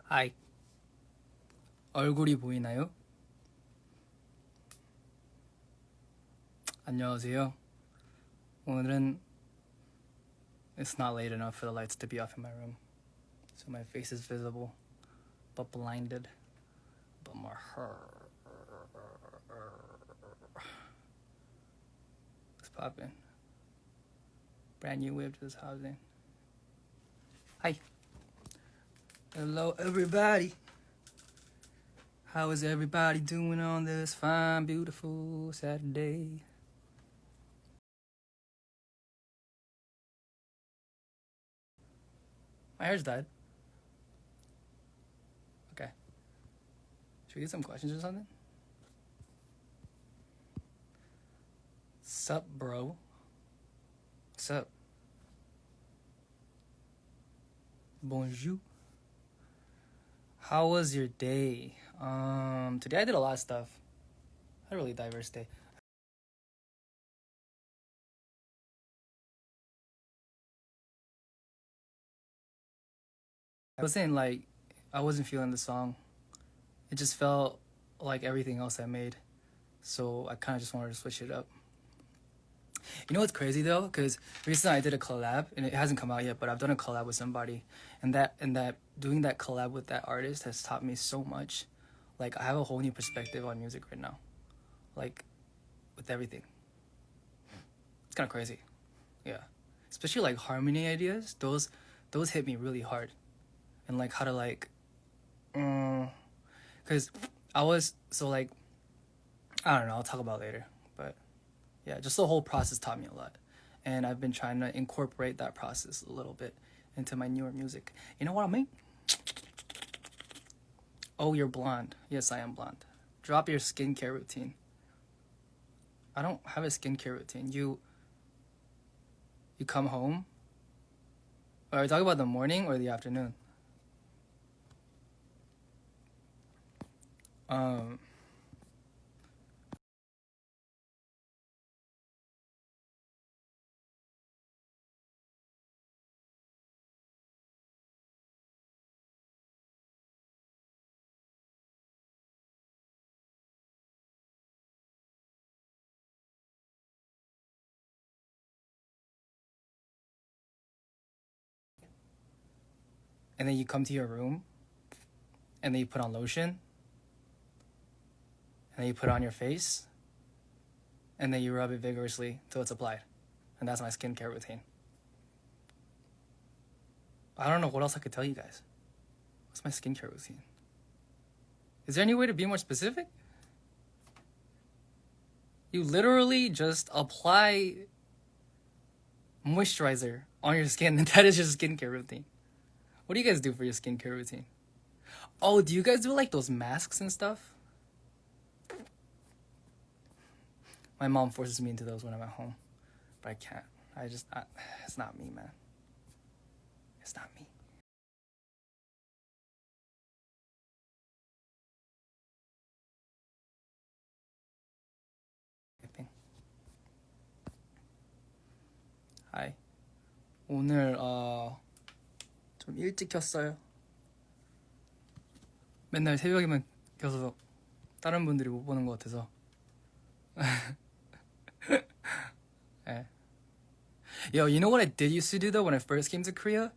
하이. 얼굴이 보이나요? 안녕하세요. 오늘은 It's not late enough for the lights to be off in my room, so my face is visible, but blinded. But my hair. What's poppin'? Brand new whip to this housing. Hi. Hello, everybody. How is everybody doing on this fine, beautiful Saturday? My hair's dyed. Okay. Should we get some questions or something? Sup, bro? What's up? Bonjour. How was your day? Today I did a lot of stuff. I had a really diverse day. I wasn't feeling the song. It just felt like everything else I made. So I kind of just wanted to switch it up. You know what's crazy though? Because recently I did a collab, and it hasn't come out yet, but I've done a collab with somebody, and that doing that collab with that artist has taught me so much. Like, I have a whole new perspective on music right now, like with everything. It's kind of crazy, yeah. Especially like harmony ideas. Those hit me really hard, and like how to like, because I was so like, I don't know. I'll talk about it later, but. Yeah, just the whole process taught me a lot. And I've been trying to incorporate that process a little bit into my newer music. You know what I mean? Oh, you're blonde. Yes, I am blonde. Drop your skincare routine. I don't have a skincare routine. You come home? Are we talking about the morning or the afternoon? And then you come to your room, and then you put on lotion, and then you put it on your face, and then you rub it vigorously till it's applied. And that's my skincare routine. I don't know what else I could tell you guys. What's my skincare routine? Is there any way to be more specific? You literally just apply moisturizer on your skin, and that is your skincare routine. What do you guys do for your skincare routine? Oh, do you guys do like those masks and stuff? My mom forces me into those when I'm at home, but I can't. It's not me, man. It's not me. Hi. 오늘 좀 일찍 켰어요. 맨날 새벽에만 켜서 다른 분들이 못 보는 것 같아서. 네. Yo, you know what I did used to do though when I first came to Korea?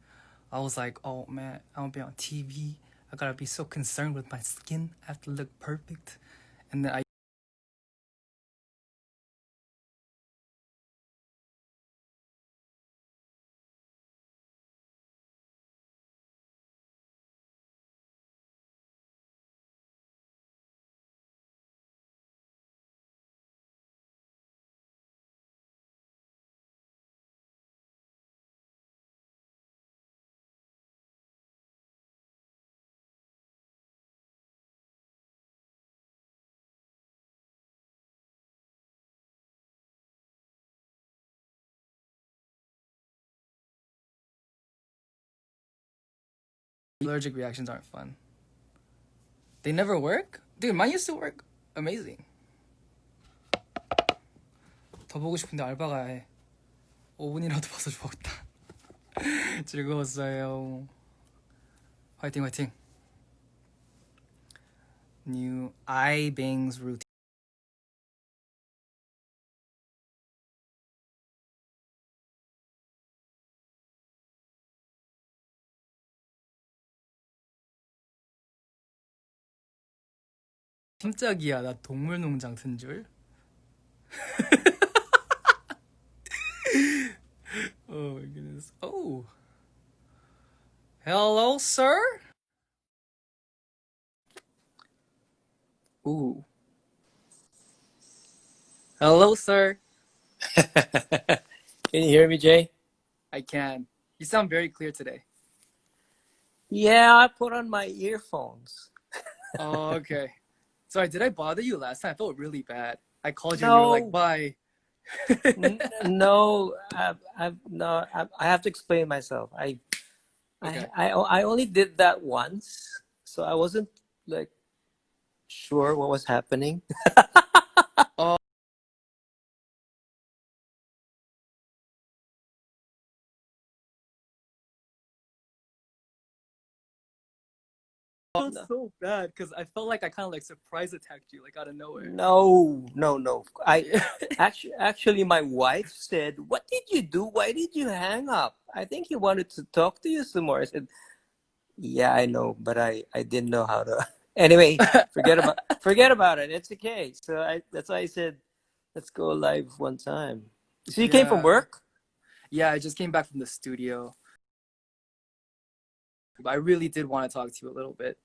I was like, oh man, I won't be on TV. I gotta be so concerned with my skin. I have to look perfect. And then I allergic reactions aren't fun. They never work? Dude, mine used to work amazing. 더 보고 싶은데 알바가 해. 5분이라도 봐서 좋겠다. 즐거웠어요. 화이팅 화이팅. new eye bangs routine. 깜짝이야, 나 동물농장 튼 줄. Oh my goodness. Oh. Hello, sir? Ooh. Hello, sir. Can you hear me, Jay? I can. You sound very clear today. Yeah, I put on my earphones. Oh, okay. Sorry, did I bother you last time? I felt really bad. I called you and you were like, No, bye. no, I have to explain myself. Okay. I only did that once, so I wasn't like sure what was happening. Oh, I felt No, so bad because I felt like I kind of like surprise attacked you like out of nowhere. no. Actually, my wife said, "What did you do? Why did you hang up? I think he wanted to talk to you some more." I said, "Yeah, I know, but I didn't know how to." Anyway, forget about it. It's okay. So that's why I said, let's go live one time. So you came from Yeah. work? Yeah, I just came back from the studio. But I really did want to talk to you a little bit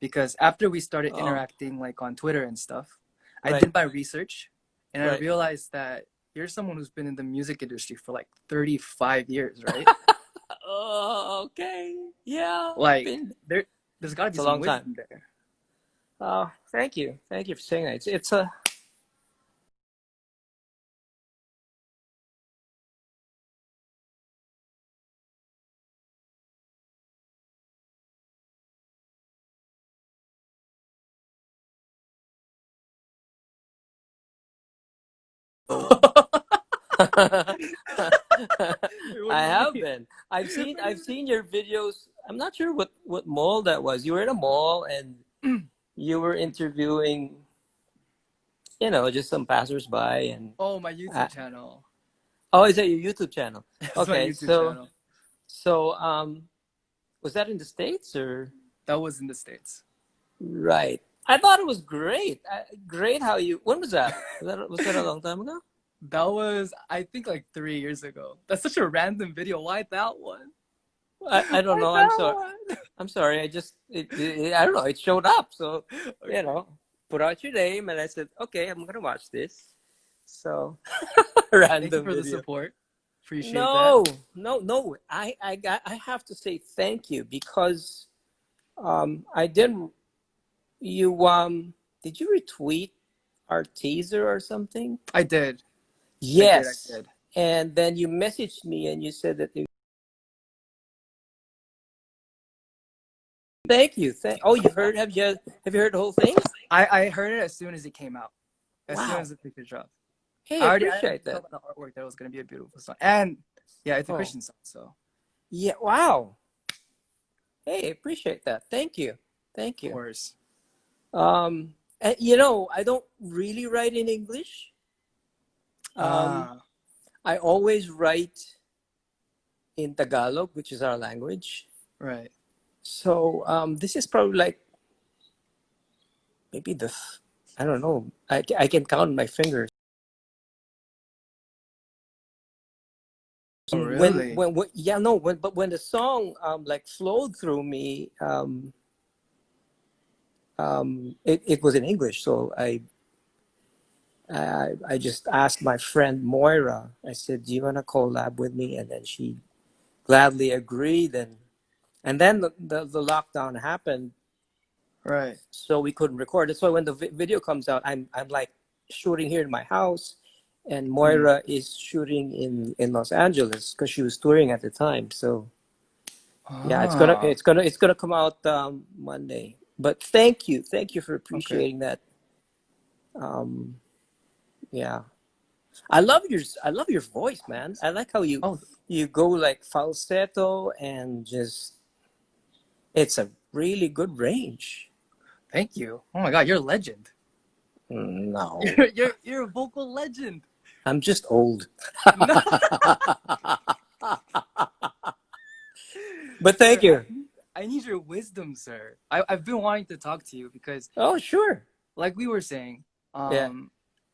because after we started Oh, interacting like on Twitter and stuff, I right, did my research and I right. realized that you're someone who's been in the music industry for like 35 years, right? Oh, okay. Yeah, Like been. there's got to be It's a some long time. wisdom there. Oh, thank you for saying that. It's a. Wait, what do I you have mean? been. I've seen your videos. I'm not sure what mall that was. You were in a mall and you were interviewing, just some passersby and. Oh, my Uh, YouTube channel. oh, is that your YouTube channel? It's my Okay, YouTube channel. was that in the States or? That was in the States. Right. I thought it was great. Great how you. When was that? Was that a long time ago? That was, I think, like 3 years ago. That's such a random video. Why that one? I don't Why know. I'm that sorry. one? I'm sorry. I don't know. It showed up. So, Okay. put out your name, and I said, okay, I'm gonna watch this. So, Thank you random for the video. support. Appreciate that. No, no. I have to say thank you because I didn't. You did you retweet our teaser or something? I did. I did. I Yes. did. And then you messaged me and you said that. Thank you. Oh, you've heard? Have you heard the whole thing? I heard it as soon as it came out. As soon Wow. as the picture dropped. Hey, I already appreciate that. felt by the artwork that it was gonna be a beautiful song. And yeah, it's a Oh, Christian song, so yeah. Wow. Hey, appreciate that. Thank you. Thank of you. course. And, I don't really write in English. Um, Ah, I always write in Tagalog, which is our language. right. So this is probably like maybe I don't know. I can count on my fingers. Oh When really? when yeah no when but when the song like flowed through me, it was in English, so I just asked my friend Moira. I said, "Do you want to collab with me?" And then she gladly agreed, and then the lockdown happened, Right. so we couldn't record. That's why when the video comes out, I'm like shooting here in my house, and Mm. Moira is shooting in Los Angeles because she was touring at the time. So yeah, Ah, it's gonna come out Monday. But thank you for okay. appreciating that. Um, yeah, I love your voice, man. I like how Oh, you go like falsetto and just it's a really good range. Thank you. Oh my God, you're a legend. No, You're a vocal legend. I'm just old. No. But thank Sir, you. I need your wisdom, sir. I've been wanting to talk to you because, Oh, sure. like we were saying, Yeah.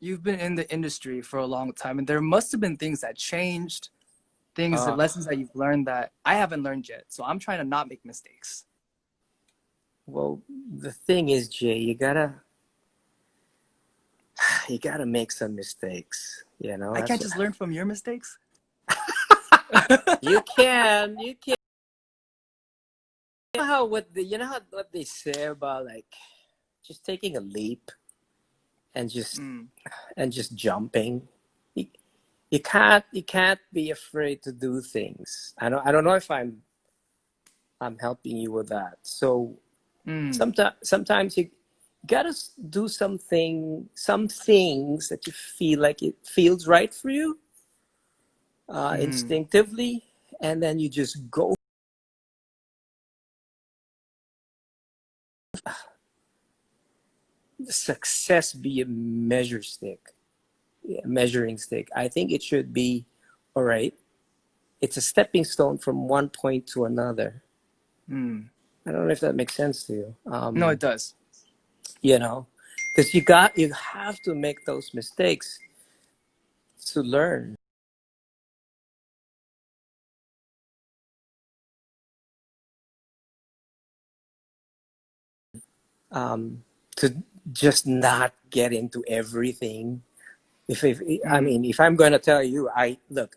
you've been in the industry for a long time, and there must have been things that changed, things, Uh, lessons that you've learned that I haven't learned yet. So I'm trying to not make mistakes. well, the thing is, Jay, you gotta make some mistakes. You know, I that's can't just learn from your mistakes. you can. You can. You know how what they say about like just taking a leap and Mm, just jumping. You, you can't be afraid to do things. I don't know if I'm helping you with that. So mm, sometimes you gotta do some things that you feel like it feels right for you mm, instinctively, and then you just go. Success be a measuring stick. I think it should be all right. It's a stepping stone from one point to another. mm. I don't know if that makes sense to you. No, it does. You know, because you have to make those mistakes to learn. To just not get into everything. If I Mm. mean, if I'm going to tell you, I look.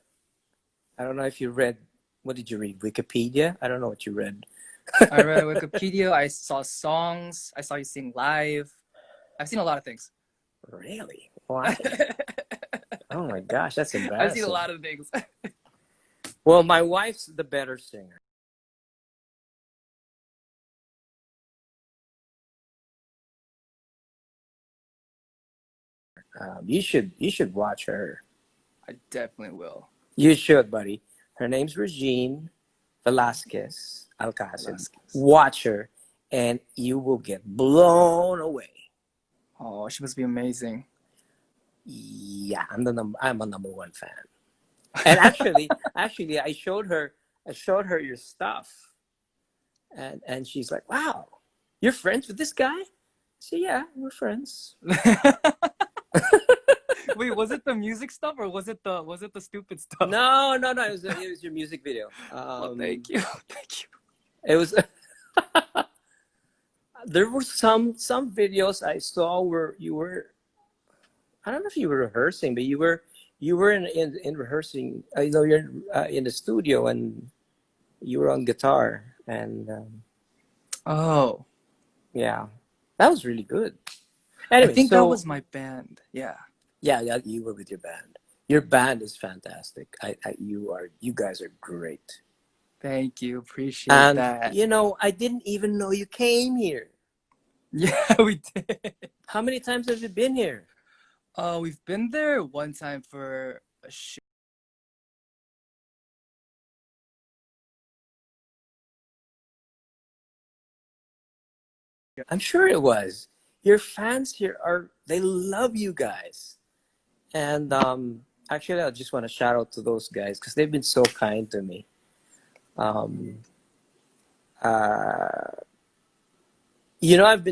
I don't know if you read. What did you read? Wikipedia? I don't know what you read. I read Wikipedia. I saw songs. I saw you sing live. I've seen a lot of things. Really? Why? Oh my gosh, that's I've seen a embarrassing. lot of things. Well, my wife's the better singer. You should watch her. I definitely will. You should, buddy. Her name's Regine Velasquez Alcacid. Velasquez. Watch her, and you will get blown away. Oh, she must be amazing. Yeah, I'm a number one fan. And actually, I showed her your stuff, and she's like, "Wow, you're friends with this guy?" So yeah, we're friends. Wait, was it the music stuff or was it the stupid stuff? No, no, no. It was your music video. Well, thank you. Thank you. It was. There were some videos I saw where you were. I don't know if you were rehearsing, but you were in rehearsing. You know, you're in the studio and you were on guitar, and Oh, yeah, that was really good. I Anyway, think that so was my band. Yeah. yeah, you were with your band. Your band is fantastic. You guys are great. Thank you. Appreciate And that. you know, I didn't even know you came here. Yeah, we did. How many times have you been here? We've been there one time for a show. I'm sure it was. Your fans here they love you guys. And actually, I just want to shout out to those guys because they've been so kind to me. Um, uh, you know, I've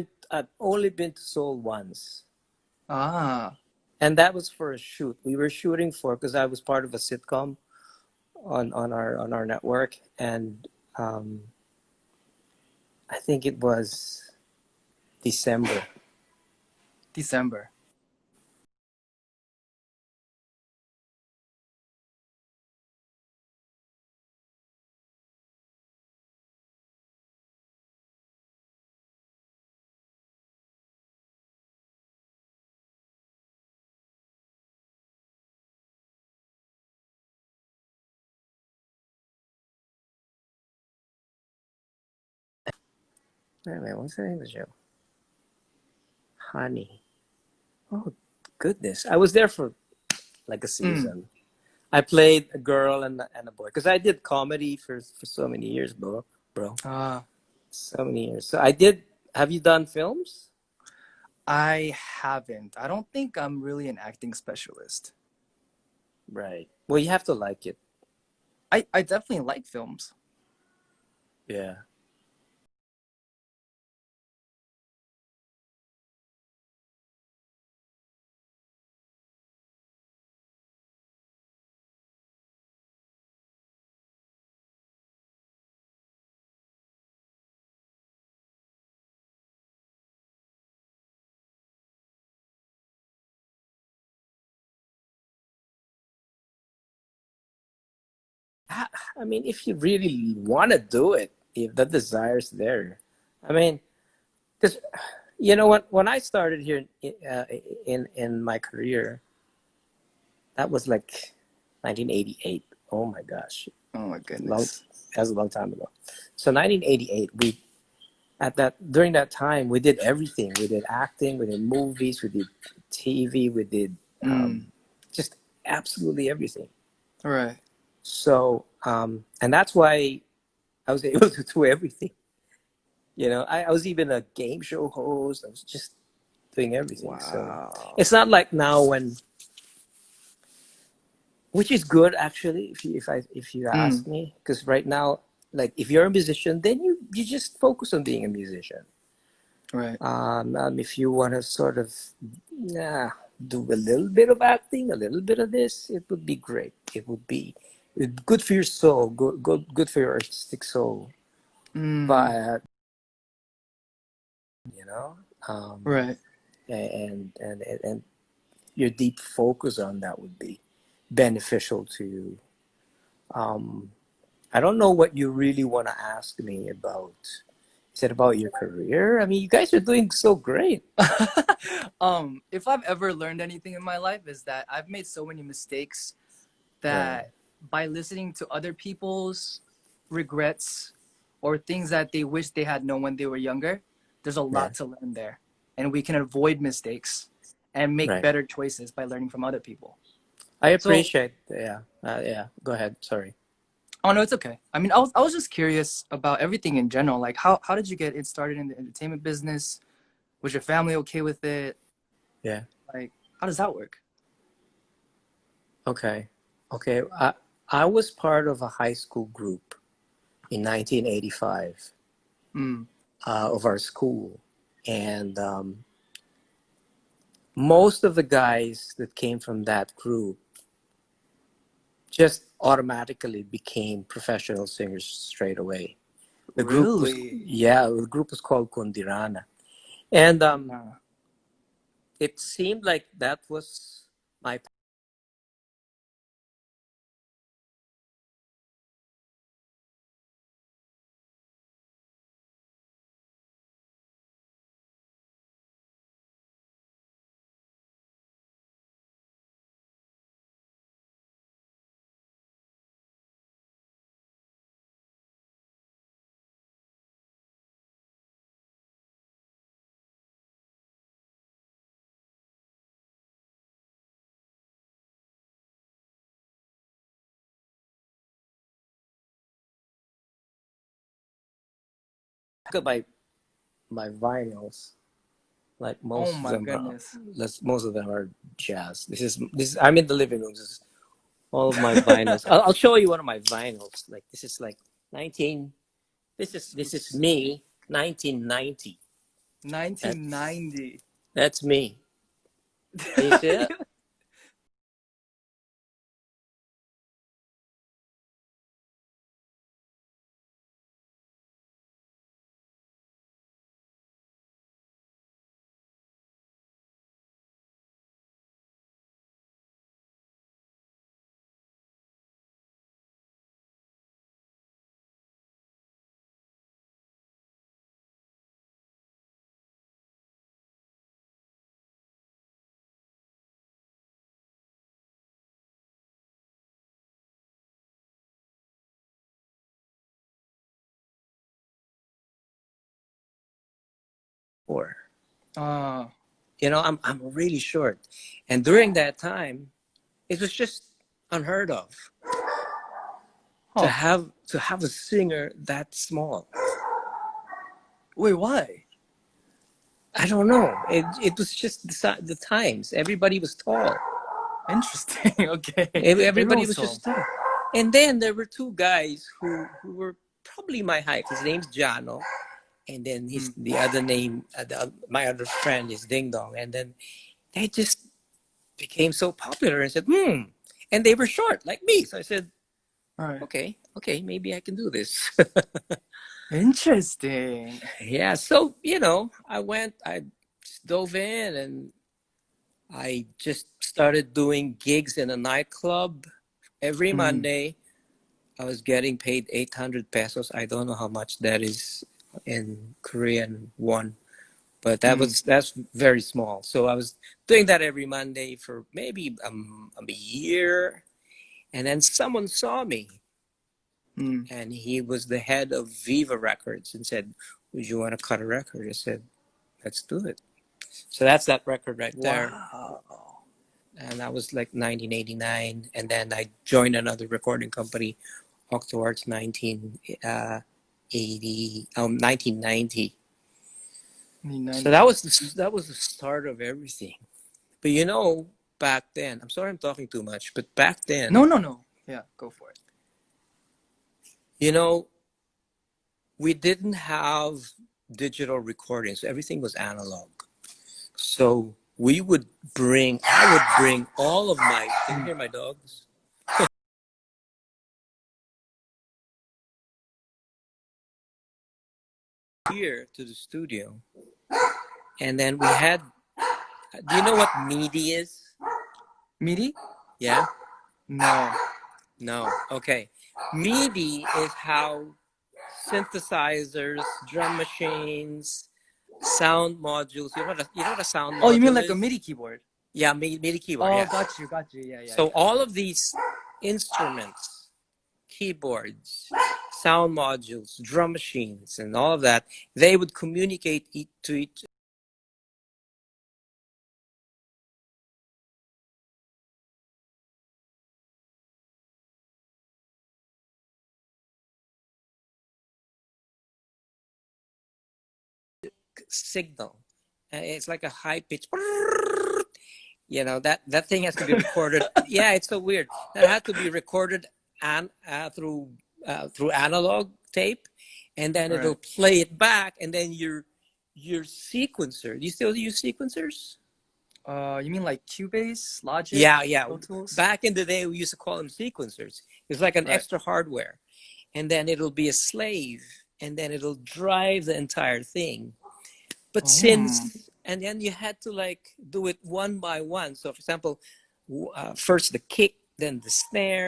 only been to Seoul once, Ah, and that was for a shoot. We were shooting for because I was part of a sitcom on our network, and um, I think it was December. December. Wait a minute, what's the name of the show? Honey. Oh goodness, I was there for like a Mm. season. I played a girl and a boy because I did comedy for so many years, bro. Ah, So many years. So I did. have you done films? I haven't. I don't think I'm really an acting specialist. Right. Well, you have to like it. I definitely like films. Yeah. I I mean, if you really want to do it, if the desire's there, I mean, because you know what, when I started here in my career, that was like 1988. Oh my gosh, Oh my long goodness. that was a long time ago. So 1988, we at that during that time we did everything. We did acting, we did movies, we did TV, we did Mm, just absolutely everything. right. So and that's why I was able to do everything. You know, I was even a game show host. I was just doing everything. So Wow. it's not like now when, which is good actually, if you Mm, ask me, because right now, like if you're a musician, then you just focus on being a musician. right. If you want to sort of do a little bit of acting, a little bit of this, it would be great. It would be good for your soul, good for your artistic soul. Mm, But you know, um, right. and your deep focus on that would be beneficial to you. Um, I don't know what you really want to ask me about. Is it about your career? I mean, you guys are doing so great. If I've ever learned anything in my life is that I've made so many mistakes Right, that by listening to other people's regrets or things that they wish they had known when they were younger, there's a yeah, lot to learn there. And we can avoid mistakes and make right. better choices by learning from other people. I So, appreciate. Yeah, yeah. Go ahead. Sorry. oh no, it's okay. I mean, I was just curious about everything in general. Like, how did you get it started in the entertainment business? Was your family okay with it? Yeah. Like, how does that work? Okay. Okay. I was part of a high school group in 1985 Mm, of our school, and most of the guys that came from that group just automatically became professional singers straight away. The group was, really? yeah, the group was called Kondirana, and Uh, it seemed like that was my my vinyls. Like oh most of my them, goodness. most of them are jazz. This is. I'm in the living room. This is all of my vinyls. I'll show you one of my vinyls. Like this is like 19. This is me 1990. That's 1990. that's me. Can you see it? Or uh, I'm really short, and during that time, it was just unheard of huh. to have a singer that small. Wait, why? I don't know. It was just the times. Everybody was tall. Interesting. Okay. Everyone Everybody was was tall. just tall. And then there were two guys who were probably my height. His name's Jano, and then Mm. the other name, my other friend is Ding Dong. And then they just became so popular and said, and they were short like me. So I said, All right. okay, maybe I can do this. Interesting. Yeah. So, I just dove in and I just started doing gigs in a nightclub every Mm. Monday. I was getting paid 800 pesos. I don't know how much that is in Korean won, but Mm. that's very small. So I was doing that every Monday for maybe a year, and then someone saw me, Mm. and he was the head of Viva Records, and said, "Would you want to cut a record?" I said, "Let's do it." So that's that record right there, Wow. and that was like 1989, and then I joined another recording company, Octowards 1990. So 90. that was the start of everything. But back then, I'm sorry I'm talking too much, but back then, No, no, no. Yeah, go for it. you know, we didn't have digital recordings. Everything was analog. So I would bring all of can you Mm. hear my dogs? Here to the studio. And then we had, do you know what MIDI is? MIDI? Yeah? No. No. Okay. MIDI is how synthesizers, drum machines, sound modules. You know what a sound Oh, you mean module like a is? MIDI keyboard? Yeah, MIDI keyboard. Oh, Yeah. got you, got you. Yeah, yeah, So yeah. all of these instruments, keyboards, sound modules, drum machines, and all of that, they would communicate to each signal. It's like a high pitch. That thing has to be recorded. Yeah, it's so weird. That had to be recorded through analog tape, and then All it'll right. play it back, and then your sequencer. Do you still use sequencers? You mean like Cubase, Logic, Yeah, yeah. Pro Tools? Back in the day, we used to call them sequencers. It's like an Right. extra hardware, and then it'll be a slave, and then it'll drive the entire thing. But Oh. and then you had to like do it one by one. So, for example, first the kick, then the snare.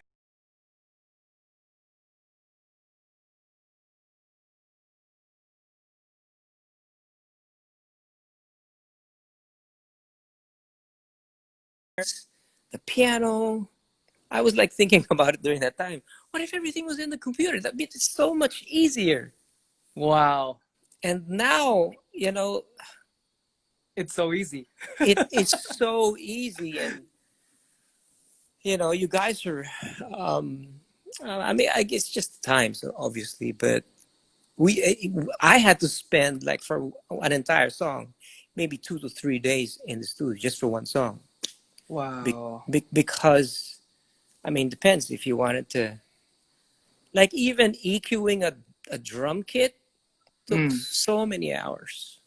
The piano. I was like thinking about it during that time. What if everything was in the computer? That'd be so much easier. Wow. And now, It's so easy. it's so easy. And, you guys are, I mean, I guess just the times, obviously, but I had to spend like for an entire song, maybe 2 to 3 days in the studio just for one song. Wow. Because, I mean, depends if you wanted to, like even EQing a drum kit took Mm. so many hours.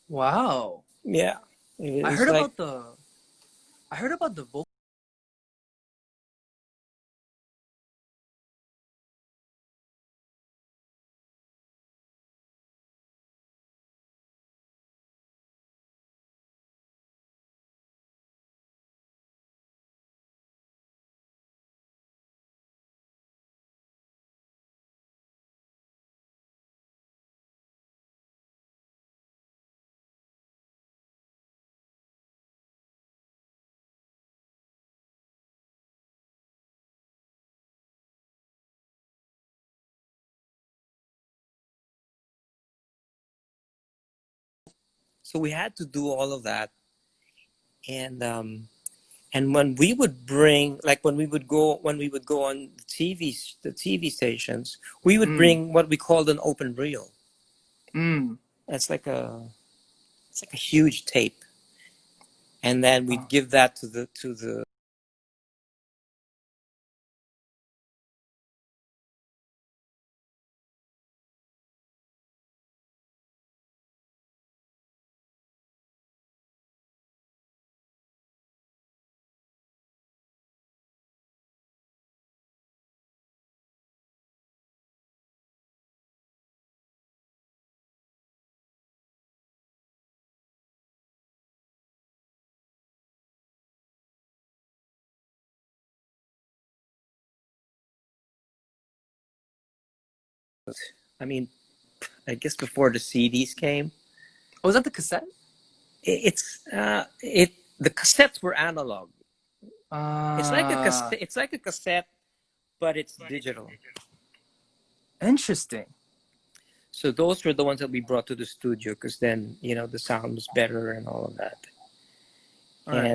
Wow. Yeah. I It's heard like, about the I heard about the vocal. so we had to do all of that. And when we would bring, like when we would go on the TV stations, we would Mm. bring what we called an open reel. Mm. That's like It's like a huge tape, and then we'd give that to the. I mean, I guess before the CDs came, Oh, was that the cassette? it the cassettes were analog. It's like a Ah, cassette. It's like a cassette, but it's digital. interesting. So those were the ones that we brought to the studio because then the sound was better and all of that. All right.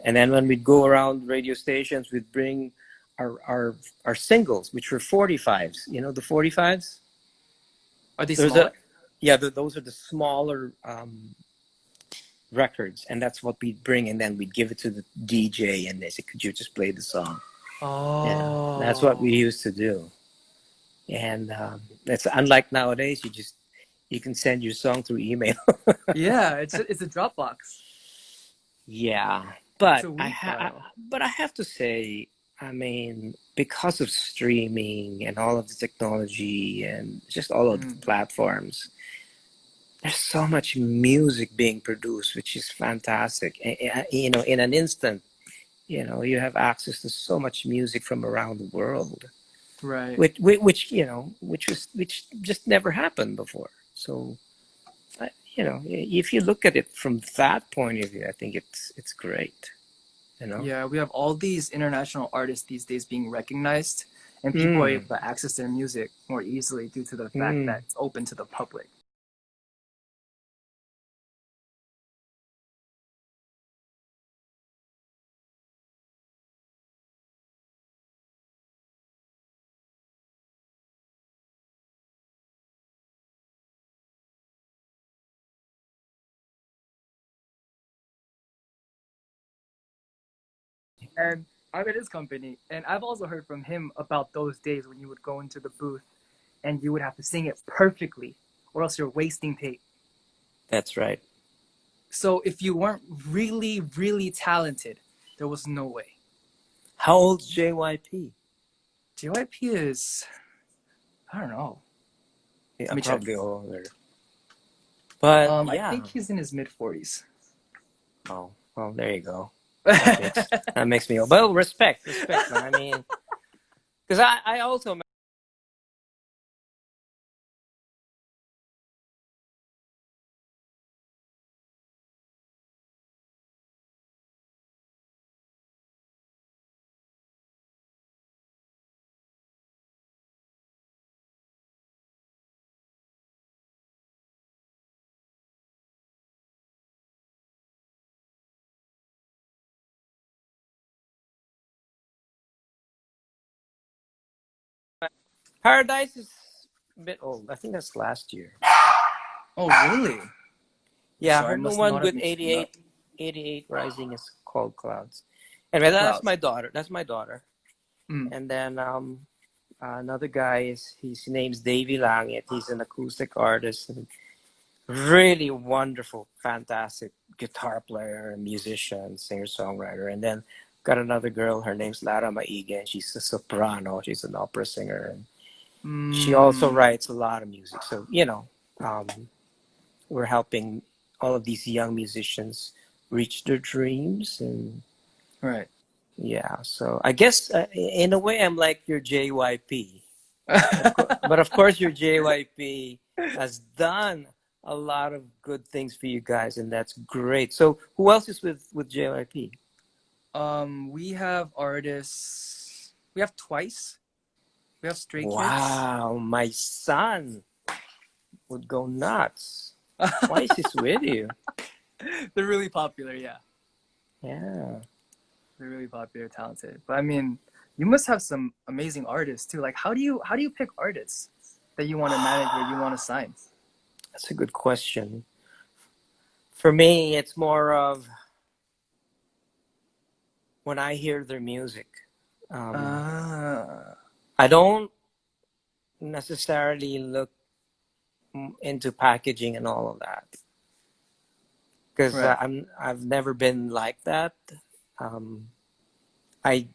And then when we'd go around radio stations, we'd bring our singles, which were 45s. You know the 45s. Are they There's smaller? a those are the smaller records, and that's what we'd bring, and then we'd give it to the DJ, and they said, "Could you just play the song?" That's what we Oh. used to do. And it's unlike nowadays. You can send your song through email. Yeah, it's a Dropbox. Yeah, It's but a WE file. I have to say, I mean, because of streaming and all of the technology and just all of the Mm, platforms, there's so much music being produced, which is fantastic. In an instant, you have access to so much music from around the world, right. which just never happened before. So, if you look at it from that point of view, I think it's great. You know. Yeah, we have all these international artists these days being recognized, and people are able Mm, to access their music more easily due to the fact mm. that it's open to the public. And I'm at his company, and I've also heard from him about those days when you would go into the booth and you would have to sing it perfectly, or else you're wasting tape. That's right. So if you weren't really, really talented, there was no way. How old's JYP? JYP is, I don't know. Let Yeah, me check. probably older. But I yeah. think he's in his mid 40s. Oh, well, there you go. That makes me. Well, respect, man. I mean, because I also Paradise is a bit old. I think that's last year. Oh, really? Yeah, Sorry, I her new must one not have with been keeping up. 88 Rising is called Clouds. Anyway, that's Clouds. my daughter. That's my daughter. Mm. And then another guy is his name's Davey Langit. He's an acoustic artist and really wonderful, fantastic guitar player and musician, singer songwriter. And then got another girl. Her name's Lara Maiga, and she's a soprano. She's an opera singer, and she also Mm. writes a lot of music. So um, we're helping all of these young musicians reach their dreams, and Right. yeah. So I guess in a way, I'm like your JYP. But of course, your JYP has done a lot of good things for you guys, and that's great. So, who else is with JYP? We have artists. We have Twice. We have Stray Kids. Wow, my son would go nuts. Twice is with you. They're really popular, yeah. Yeah. They're really popular, talented. But I mean, you must have some amazing artists too. Like, how do you pick artists that you want to manage or you want to sign? That's a good question. For me, it's more of when I hear their music. Ah, I don't necessarily look into packaging and all of that because right. I've never been like that. Um, I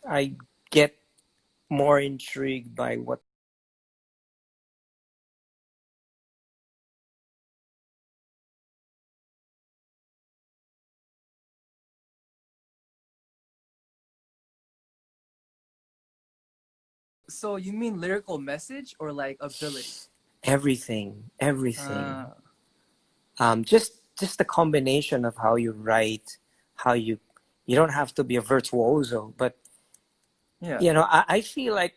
I get more intrigued by what. So you mean lyrical message or like ability? Everything. Uh, Just the combination of how you write, how you don't have to be a virtuoso, but yeah. I feel like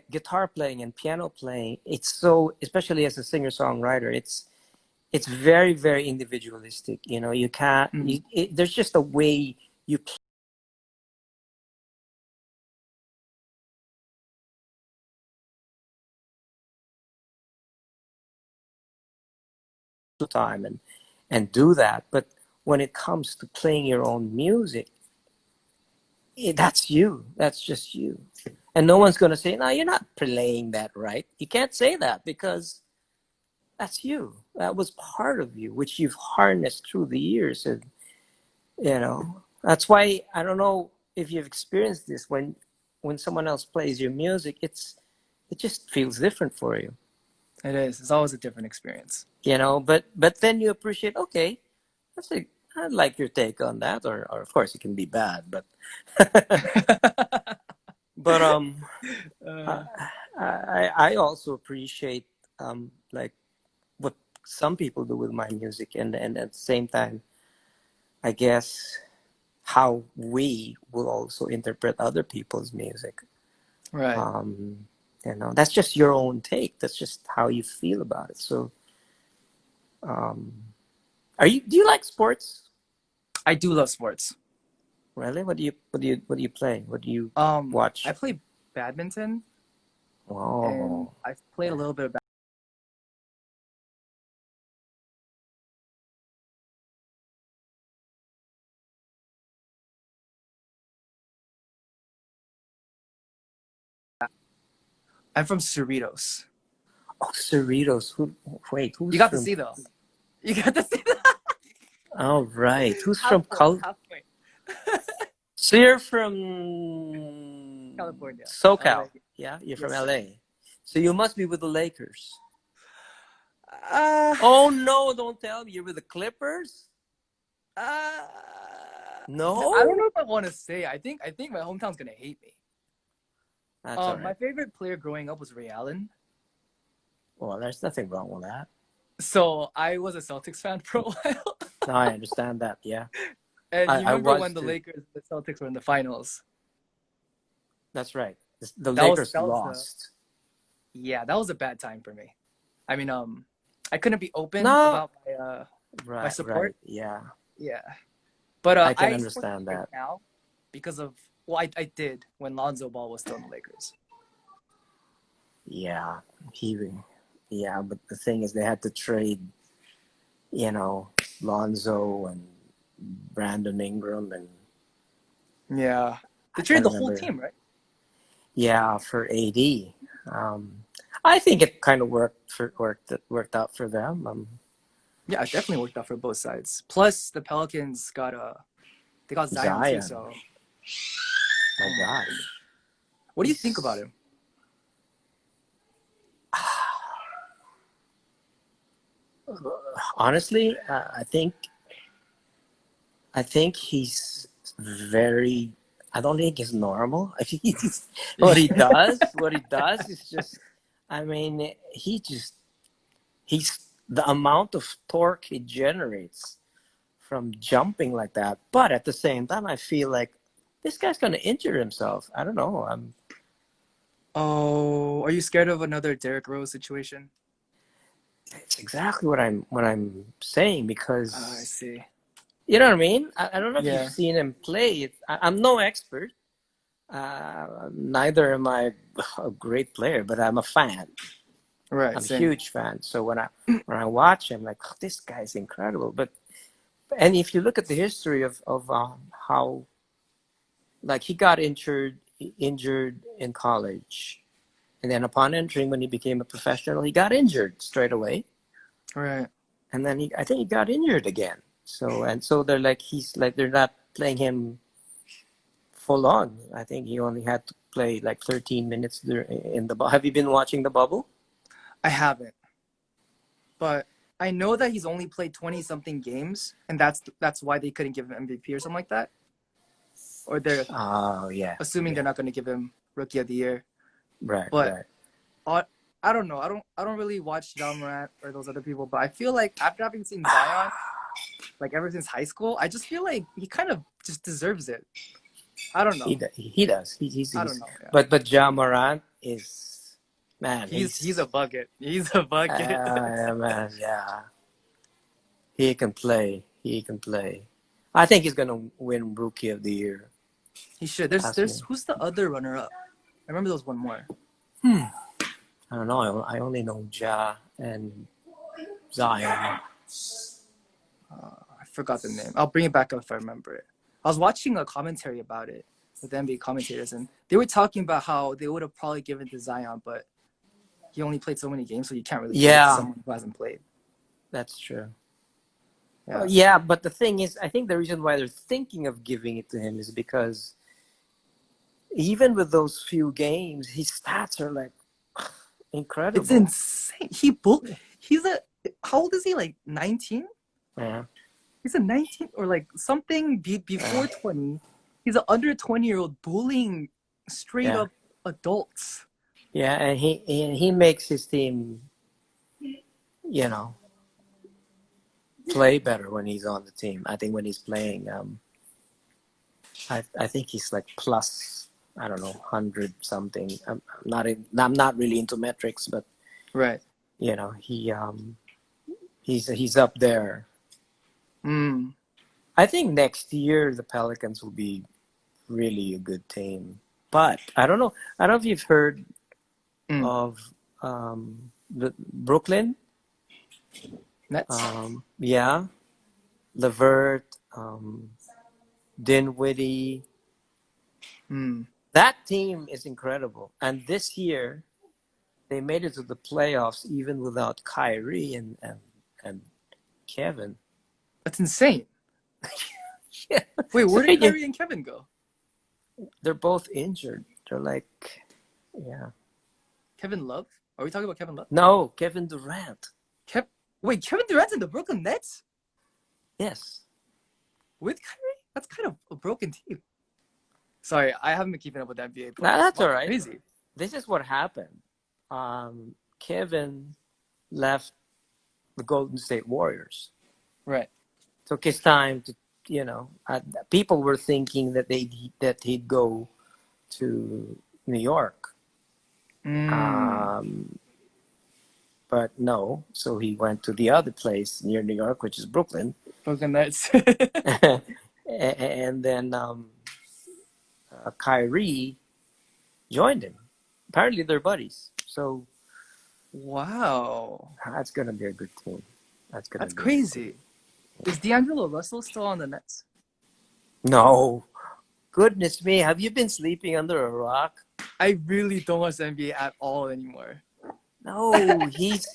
guitar playing and piano playing, it's so, especially as a singer songwriter, it's very very individualistic. You can't Mm. there's just a way you play the time and do that. But when it comes to playing your own music, that's you. That's just you. And no one's going to say, no, you're not playing that right. You can't say that because that's you. That was part of you, which you've harnessed through the years. And, that's why I don't know if you've experienced this when someone else plays your music, it just feels different for you, It is. It's always a different experience. but then you appreciate, okay, that's a, I like your take on that, or of course it can be bad, but but I, uh, I also appreciate like what some people do with my music, and at the same time, I guess how we will also interpret other people's music. right. That's just your own take. That's just how you feel about it. So, um, do you like sports? I do love sports. Really? What do you play? What do you I watch? play badminton and Oh, I've played a little bit of. I'm from Cerritos. oh, Cerritos. Wait, You who's got to from? see though. You got to see that. All right, who's from Halfway, halfway. So you're from California, LA. SoCal, yeah? You're from Yes, sir. LA. So you must be with the Lakers. Uh, Oh no, don't tell me you're with the Clippers. uh, I don't No? know if I want to say. I think my hometown's gonna hate me. That's all My right. favorite player growing up was Ray Allen. Well, there's nothing wrong with that. So I was a Celtics fan for a while. No, I understand that. Yeah, And you I remember was when the too. Lakers, the Celtics were in the finals? That's right. The That was Lakers that was the lost. Yeah, that was a bad time for me. I mean, I couldn't be open No, about my right, support. right. Yeah, Yeah, but I can I support understand the Lakers that. now because of I did when Lonzo Ball was still in the Lakers. Yeah, he. Yeah, but the thing is, they had to trade, you know, Lonzo and Brandon Ingram, and Yeah, they I can't traded the whole remember. team, right? Yeah, for AD. I think it kind of worked out for them. Yeah, it definitely worked out for both sides. Plus, the Pelicans got they got Zion too. Zion, So, my oh my goodness, gosh, what do you think about he's him? honestly, I think he's very. I don't think he's normal. I think what he does is just. I mean, he's the amount of torque he generates from jumping like that. But at the same time, I feel like this guy's gonna injure himself. I don't know. Oh, are you scared of another Derrick Rose situation? It's exactly what I'm saying I because see. you know what I mean. I don't know if you've Yeah. seen him play. I'm no expert. Neither am I a great player, but I'm a fan. Right, I'm a same. huge fan. So when I watch him, like, oh, this guy's incredible. And if you look at the history of how, like, he got injured in college, and then upon entering, when he became a professional, he got injured straight away, Right. and then I think he got injured again. So they're like, they're not playing him full on. I think he only had to play like 13 minutes in the. Have you been watching the bubble? I haven't, but I know that he's only played 20 something games, and that's why they couldn't give him MVP or something like that. Or they're Oh yeah, assuming they're yeah, not going to give him Rookie of the Year. right, But right. I don't know. I don't really watch John Morant or those other people, but I feel like after having seen Zion, like ever since high school, I just feel like he kind of just deserves it. I don't know. He does. I don't know. Yeah. But Ja Morant is, man. He's a bucket. He's a bucket. Man, yeah. He can play. He can play. I think he's gonna win Rookie of the Year. He should. Ask There's me. who's the other runner up? I remember there was one more. I don't know. I only know Ja and Zion. I forgot the name. I'll bring it back up if I remember it. I was watching a commentary about it with the NBA commentators, and they were talking about how they would have probably given to Zion, but he only played so many games, so you can't really give it to Yeah, someone who hasn't played. that's true. Yeah. Yeah, but the thing is, I think the reason why they're thinking of giving it to him is because even with those few games, his stats are like It's incredible. insane. He's a how old is he? Like 19? Yeah, He's a 19 or like something before 20. He's an under 20-year-old bullying straight yeah, up adults. yeah, and he makes his team, you know, play better when he's on the team. I think when he's playing, I think he's like plus, I don't know, 100 something. I'm not really into metrics, but Right. you know, he's up there. Mm. I think next year the Pelicans will be really a good team. But I don't know. I don't know if you've heard Mm. of the Brooklyn. Nets. Yeah, Levert, Dinwiddie. Mm. That team is incredible. And this year they made it to the playoffs even without Kyrie and Kevin. That's insane. Yeah. Wait, So where did Kyrie and Kevin go? they're both injured. They're like, yeah. Kevin Love? Are we talking about Kevin Love? No, Kevin Durant. Wait, Kevin Durant's in the Brooklyn Nets Yes. with Kyrie? That's kind of a broken team. Sorry, I haven't been keeping up with the NBA. But That's wow, all right. crazy. This is what happened. Kevin left the Golden State Warriors. Right. Took his time to, people were thinking that he'd go to New York. Mm. But no, so he went to the other place near New York, which is Brooklyn. Brooklyn Nets. And then Kyrie joined him. Apparently they're buddies. So Wow. that's going to be a good team. That's crazy. Is D'Angelo Russell still on the Nets? No. Goodness me, have you been sleeping under a rock? I really don't watch the NBA at all anymore. No, he's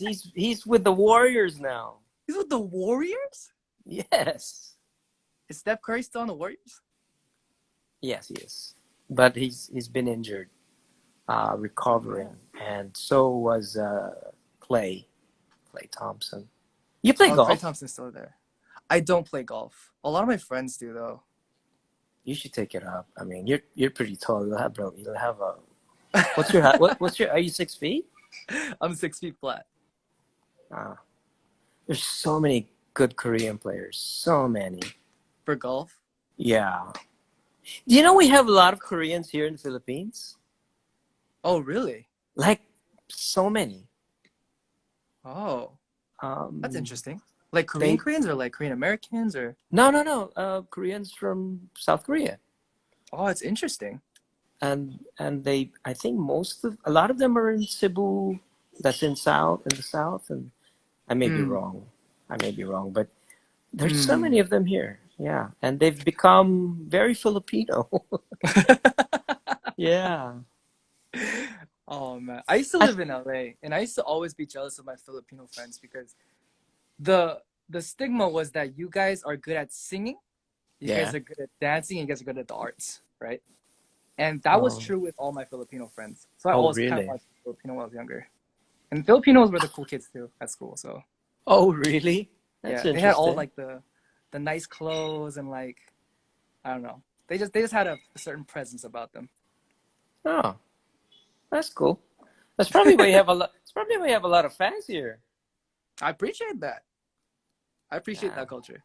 with the Warriors now. He's with the Warriors? Yes. Is Steph Curry still on the Warriors? Yes, he is. But he's been injured, recovering, and so was Klay Thompson. You play golf? Klay Thompson's still there. I don't play golf. A lot of my friends do though. You should take it up. I mean, you're pretty tall. You'll have a. What's your height? What's your? Are you 6 feet? I'm 6 feet flat. There's so many good Korean players. So many. For golf? Yeah. Do you know we have a lot of Koreans here in the Philippines? Oh, really? Like, so many. Oh, that's interesting. Like Koreans or like Korean Americans or? No. Koreans from South Korea. Oh, it's interesting. And they, I think a lot of them are in Cebu, that's in the south, and I may be Mm. wrong. I may be wrong, but there's so Mm. many of them here. Yeah, and they've become very Filipino. Yeah. Oh man, I used to I, live in LA, and I used to always be jealous of my Filipino friends because the the stigma was that you guys are good at singing, you guys yeah. are good at dancing, and you guys are good at the arts, right? And that was Oh, true with all my Filipino friends. So I oh, always kind of really? wanted to be Filipino when I was younger. And Filipinos were the cool kids too at school. So Oh, really? That's yeah, they had all interesting. like the nice clothes and like I don't know. They just had a certain presence about them. Oh, that's cool. That's probably why you have a lot. It's probably why you have a lot of fans here. I appreciate that. I appreciate Yeah. that culture.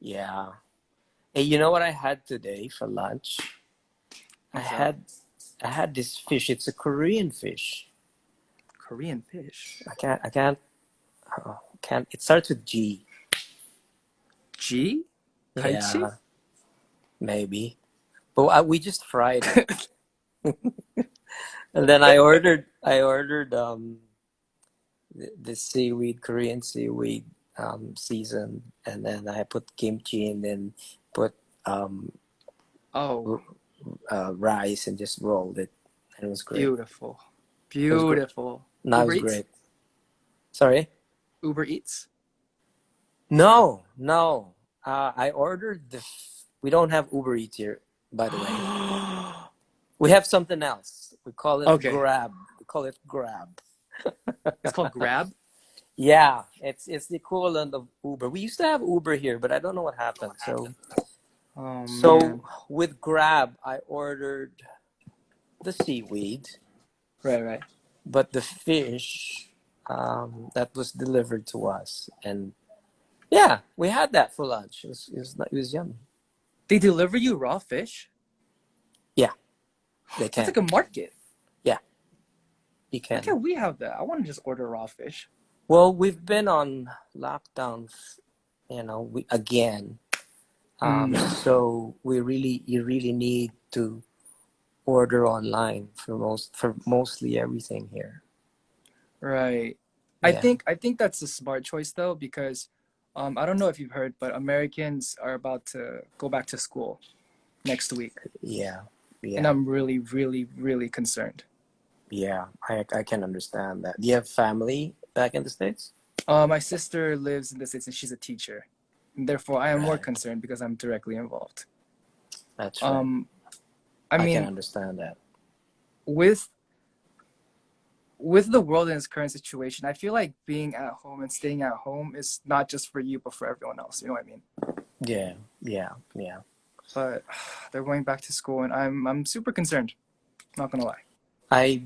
Yeah. Hey, you know what I had today for lunch? I What's that? had I had this fish. It's a Korean fish. Korean fish. Can't. It starts with G. G? Taichi? Yeah, maybe. But we just fried it, and then I ordered the seaweed, Korean seaweed, seasoned, and then I put kimchi and then put um Oh, rice and just rolled it, and it was great. beautiful. It was great. Beautiful. No, it Uber was Eats? great. Sorry. Uber Eats? No, no. I ordered the. We don't have Uber Eats here, by the way. We have something else. We call it Okay. Grab. We call it Grab. It's called Grab. Yeah, it's the equivalent of Uber. We used to have Uber here, but I don't know what happened. Oh So man. with Grab, I ordered the seaweed, Right, right. but the fish that was delivered to us, and yeah, we had that for lunch. It was yummy. They deliver you raw fish? Yeah, they That's can. like a market. Yeah, you Why can. can't we have that? I want to just order raw fish. Well, we've been on lockdown, we again. Mm, So you really need to order online for mostly everything here. right. I Yeah, think I think that's a smart choice though because I don't know if you've heard, but Americans are about to go back to school next week, yeah, and yeah, I'm really, really, really concerned. yeah. I can understand that. Do you have family back in the States? My sister lives in the States and she's a teacher. And therefore, I am more Right. concerned because I'm directly involved. That's right. Um, I I can mean, understand that. with with the world in its current situation, I feel like being at home and staying at home is not just for you, but for everyone else. You know what I mean? Yeah, yeah, yeah. But they're going back to school, and I'm super concerned. Not gonna lie. I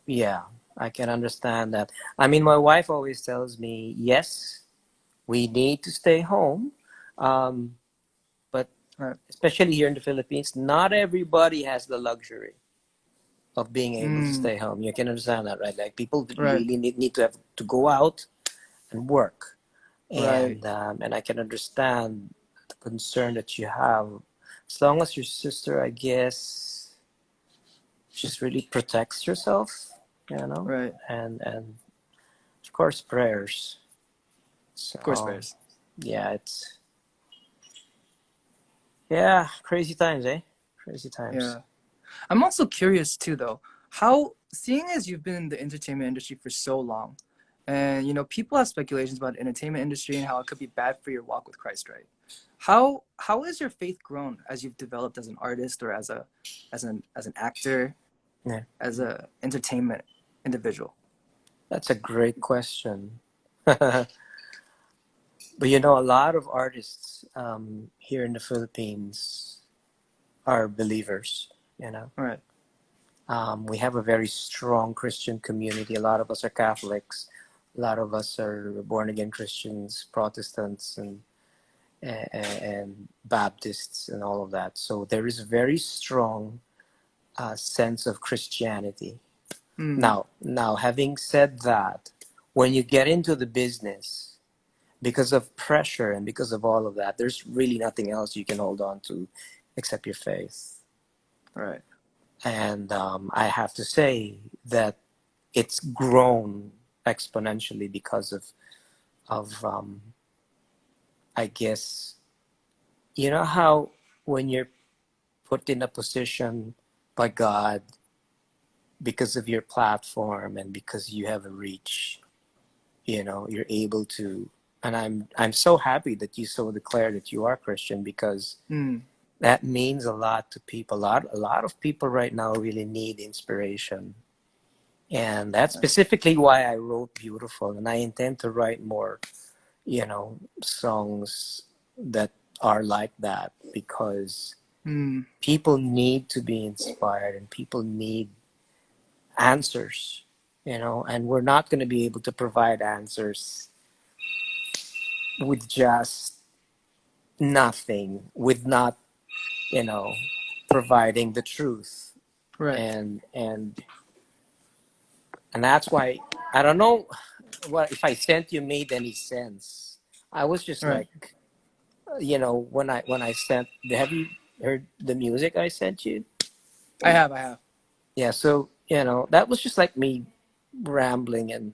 yeah, I can understand that. I mean, my wife always tells me, yes, we need to stay home. Um, but Right. especially here in the Philippines, not everybody has the luxury of being able to Mm, stay home. You can understand that, right? Like people right. really need to have to go out and work, Right. and I can understand the concern that you have. As long as your sister, I guess, just really protects herself, Right. and of course prayers. Of course, So bears. yeah, yeah, crazy times, eh? Crazy times. Yeah. I'm also curious too, though. How, seeing as you've been in the entertainment industry for so long, and people have speculations about the entertainment industry and how it could be bad for your walk with Christ, right? How has your faith grown as you've developed as an artist or as an actor, Yeah, as a entertainment individual? that's a great question. But a lot of artists here in the Philippines are believers. You know, All right. we have a very strong Christian community. A lot of us are Catholics. A lot of us are born again Christians, Protestants, and Baptists, and all of that. So there is a very strong sense of Christianity. Mm, Now, having said that, when you get into the business, because of pressure and because of all of that, there's really nothing else you can hold on to except your faith. all right. And I have to say that it's grown exponentially because of I guess, you know how when you're put in a position by God because of your platform and because you have a reach, you're able to. And I'm so happy that you so declare that you are Christian, because Mm, that means a lot to people. A lot of people right now really need inspiration. And that's right. specifically why I wrote Beautiful. And I intend to write more, songs that are like that, because Mm, people need to be inspired and people need answers, and we're not going to be able to provide answers with just nothing, with not, you know, providing the truth. right. And that's why I don't know what if I sent you made any sense. I was just Right. like, when I sent, have you heard the music I sent you? I have. I have. Yeah, so that was just like me rambling and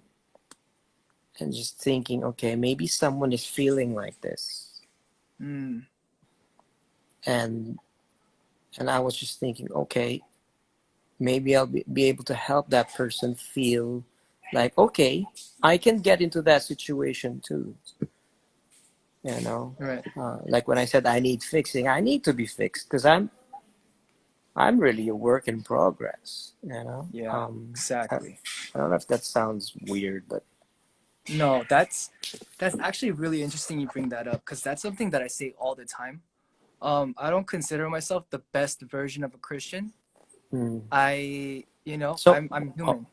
just thinking, okay, maybe someone is feeling like this. Mm, And and I was just thinking, okay, maybe I'll be able to help that person feel like, okay, I can get into that situation too. you know right. like when I said I need fixing, I need to be fixed, because I'm really a work in progress. Yeah. I, Exactly. I don't know if that sounds weird, but No, that's actually really interesting you bring that up, because that's something that I say all the time. I don't consider myself the best version of a Christian. mm. So, I'm oh, human.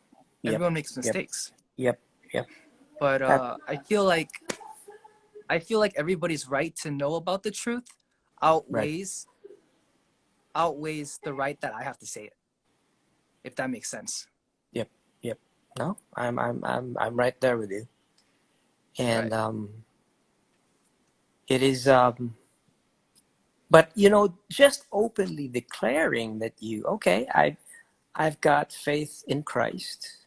yep, Everyone makes yep, mistakes. yep, yep. But Uh, I feel like everybody's right to know about the truth right. outweighs outweighs the right that I have to say it, if that makes sense. Yep, yep. No, I'm right there with you. And Right. it is, but just openly declaring that okay, I've got faith in Christ,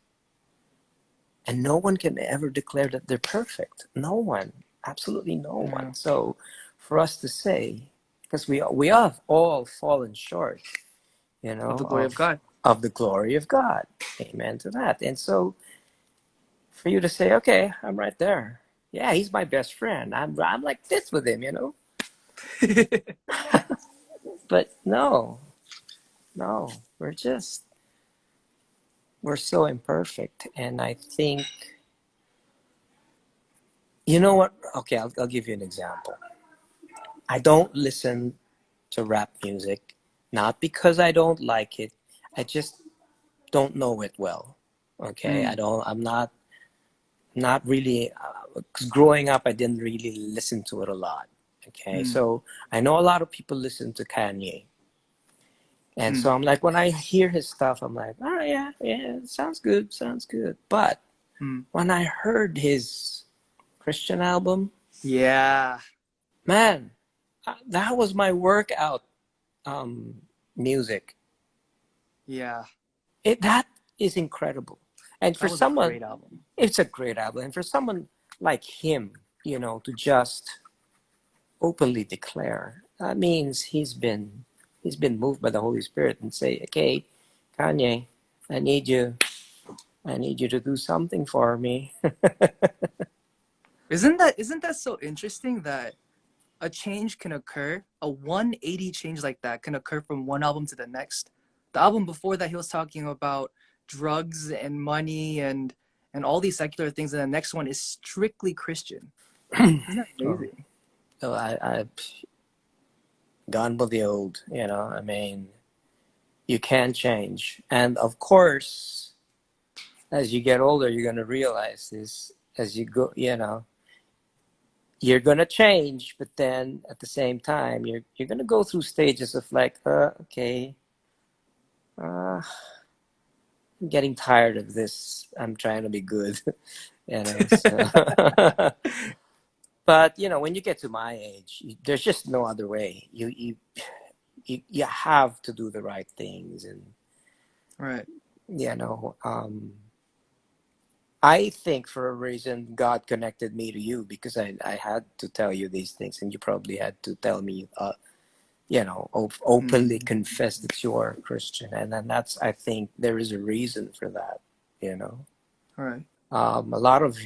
and no one can ever declare that they're perfect. No one, absolutely no one. Yeah. So for us to say, because we have all fallen short, Of the glory of God. of the glory of God. Amen to that. And so for you to say, okay, I'm right there. Yeah, he's my best friend. I'm like this with him. But no, no, we're so imperfect. And I think, you know what? Okay, I'll give you an example. I don't listen to rap music, not because I don't like it. I just don't know it well. Okay, Mm, I'm not really, 'cause growing up, I didn't really listen to it a lot. Okay, mm, so I know a lot of people listen to Kanye. And mm, so I'm like, when I hear his stuff, I'm like, oh, yeah, yeah, sounds good, sounds good. But mm. when I heard his Christian album, Yeah. man, that was my workout um, music. Yeah. That is incredible. And for That was a someone, great album. it's a great album. And for someone like him, to just openly declare, that means he's been moved by the Holy Spirit and say, okay, Kanye, I need you. I need you to do something for me. Isn't that so interesting that a change can occur, a 180 change like that can occur from one album to the next. The album before that he was talking about drugs and money and all these secular things, and the next one is strictly Christian. Isn't that Oh, amazing? so I gone with the old. I mean, you can change, and of course, as you get older, you're gonna realize this as you go. You're gonna change, but then at the same time, you're gonna go through stages of like, okay, uh, I'm getting tired of this. I'm trying to be good, So. But when you get to my age, there's just no other way. You have to do the right things, and Right. you know, um, I think for a reason God connected me to you because I had to tell you these things, and you probably had to tell me, openly Mm. confess that you are a Christian, and then that's I think there is a reason for that. You know, All right. a lot of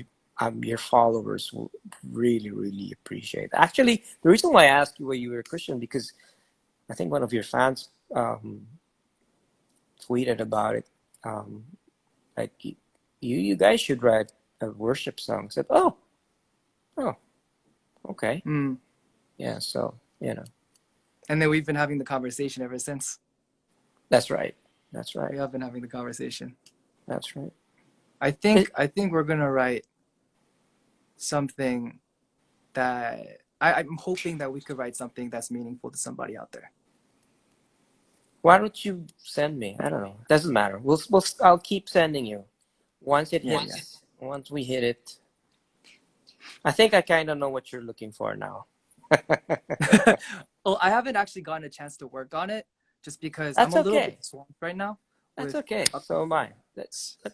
your followers will really, really appreciate. Actually, the reason why I asked you whether you were a Christian because I think one of your fans tweeted about it. Um, like you guys should write a worship song. I said, oh, okay, Mm. yeah. So And then we've been having the conversation ever since. that's right. That's We right. have been having the conversation. That's right. I It, think I think we're gonna write something that I'm hoping that we could write something that's meaningful to somebody out there. why don't you send me? I don't know. Doesn't matter. I'll keep sending you. Once it Yeah, yeah. hits, once we hit it, I think I kind of know what you're looking for now. Well, I haven't actually gotten a chance to work on it just because I'm That's a little bit okay. swamped right now That's with okay. So am I. updates. That,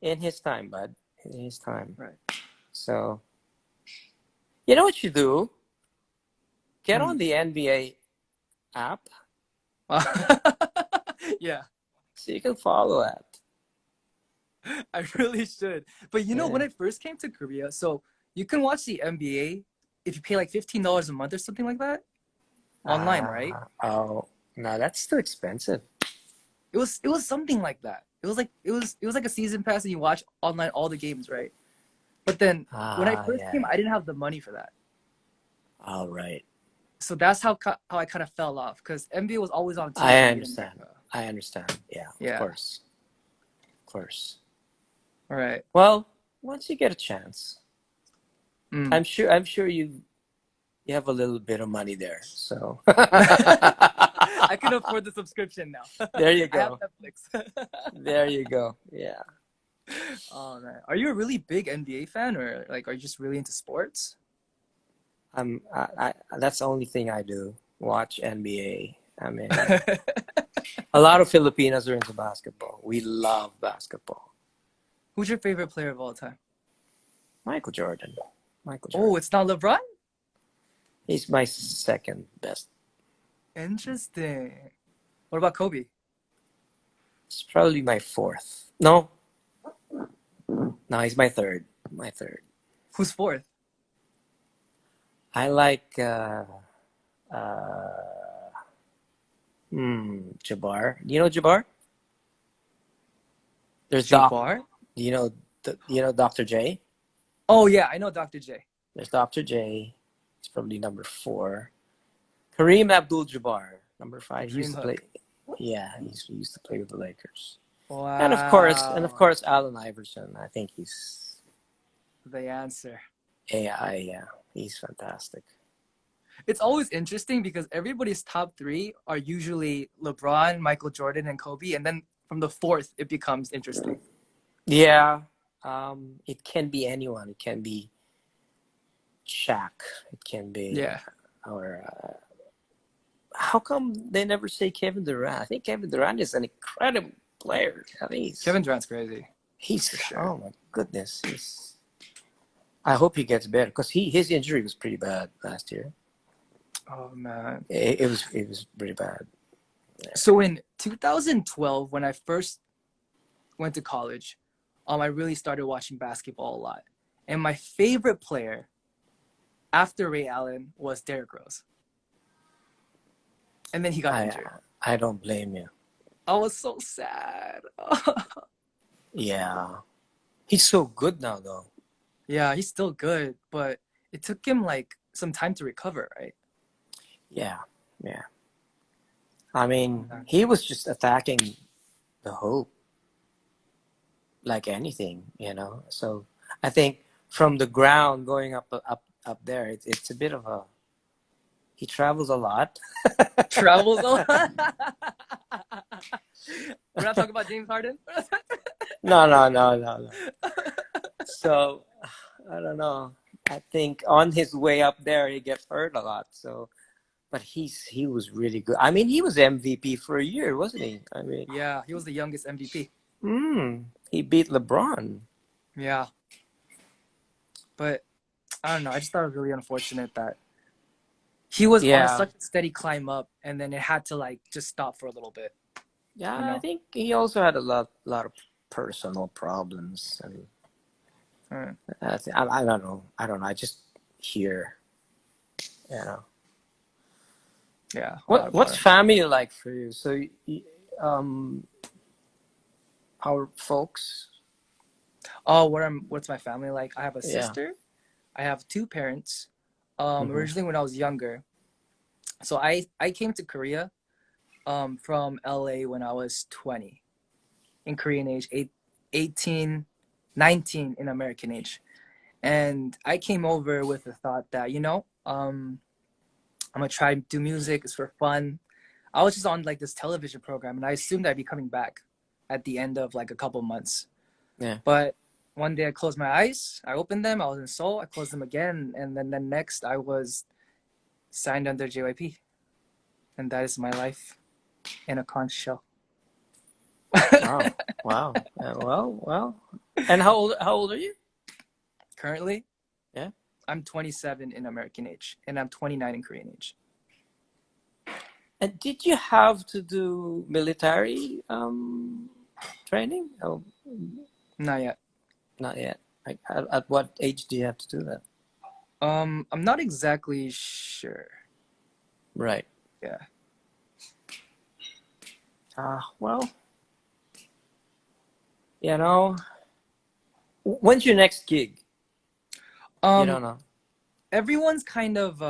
in his time, bud. In his time. Right. So you know what you do? Get Hmm. on the NBA app Yeah, so you can follow that. I really should. But Yeah. when I first came to Korea, so you can watch the NBA if you pay like $15 a month or something like that online, right? Oh, no, that's too expensive. It was something like that. It was like a season pass and you watch online all the games, right? But then when I first Yeah. came, I didn't have the money for that. All right. So that's how I kind of fell off because NBA was always on I TV in understand. America. I understand. Yeah, of Yeah. course. Of course. All right. Well, once you get a chance, Mm. I'm sure you have a little bit of money there. So I can afford the subscription now. there you I have go. Netflix. There you go. Yeah. Oh man, are you a really big NBA fan, or like are you just really into sports? I that's the only thing I do. Watch NBA. I mean, a lot of Filipinos are into basketball. We love basketball. Who's your favorite player of all time? Michael Jordan. Michael Oh, Jordan. it's not LeBron? He's my second best. Interesting. What about Kobe? It's probably my fourth. No, no, he's my third. My third. Who's fourth? I like uh, Jabbar. Do you know Jabbar? There's Doc. Jabbar? Do you know Dr. J? Oh yeah, I know Dr. J. There's Dr. J. He's probably number four. Kareem Abdul-Jabbar, number The five. He used Dream to play. Hook. Yeah, he used to play with the Lakers. And of course, Wow. Allen Iverson. I think he's The answer. AI. Yeah, he's fantastic. It's always interesting because everybody's top three are usually LeBron, Michael Jordan, and Kobe, and then from the fourth it becomes interesting. Yeah, it can be anyone. It can be Shaq. It can be Yeah. or how come they never say Kevin Durant? I think Kevin Durant is an incredible player. I think Kevin Durant's crazy, he's for sure. oh my goodness. I hope he gets better because his injury was pretty bad last year. Oh man. It was pretty bad. So in 2012, when I first went to college, I really started watching basketball a lot. And my favorite player after Ray Allen was Derrick Rose. And then he got I injured. I don't blame you. I was so sad. Yeah, he's so good now though. Yeah, he's still good, but it took him like some time to recover, right? Yeah, yeah. I mean, he was just attacking the hoop like anything. So I think from the ground going up there, it's a bit of a. He travels a lot. Travels a lot. We're not talking about James Harden. No, no, no, no, no. So I don't know. I think on his way up there, he gets hurt a lot. So, but he was really good. I mean, he was MVP for a year, wasn't he? I mean, Yeah, he was the youngest MVP. he beat LeBron. Yeah, but I don't know. I just thought it was really unfortunate that he was on Yeah, such a steady climb up, and then it had to like just stop for a little bit. You yeah. I know. think he also had a lot of personal problems, and Mm, I don't know. I don't know. I just hear, you know. yeah, a lot about What's him. family like for you? So, um, our folks. Oh, what's my family like? I have a Yeah. sister. I have two parents. Hmm. Originally when I was younger, so I came to Korea from LA when I was 20 in Korean age, 18, 19 in American age. And I came over with the thought that, I'm gonna try to do music. It's for fun. I was just on like this television program, and I assumed I'd be coming back at the end of like a couple months. Yeah. But one day I closed my eyes, I opened them, I was in Seoul, I closed them again, and then the next I was signed under JYP, and that is my life in a conch shell. Wow. Wow. Well. And how old are you? Currently, Yeah. I'm 27 in American age, and I'm 29 in Korean age. And did you have to do military training? Oh, Not yet. not yet. Like, at what age do you have to do that? I'm not exactly sure. Right. Yeah. Well, you know, when's your next gig? You Um, don't know. everyone's kind of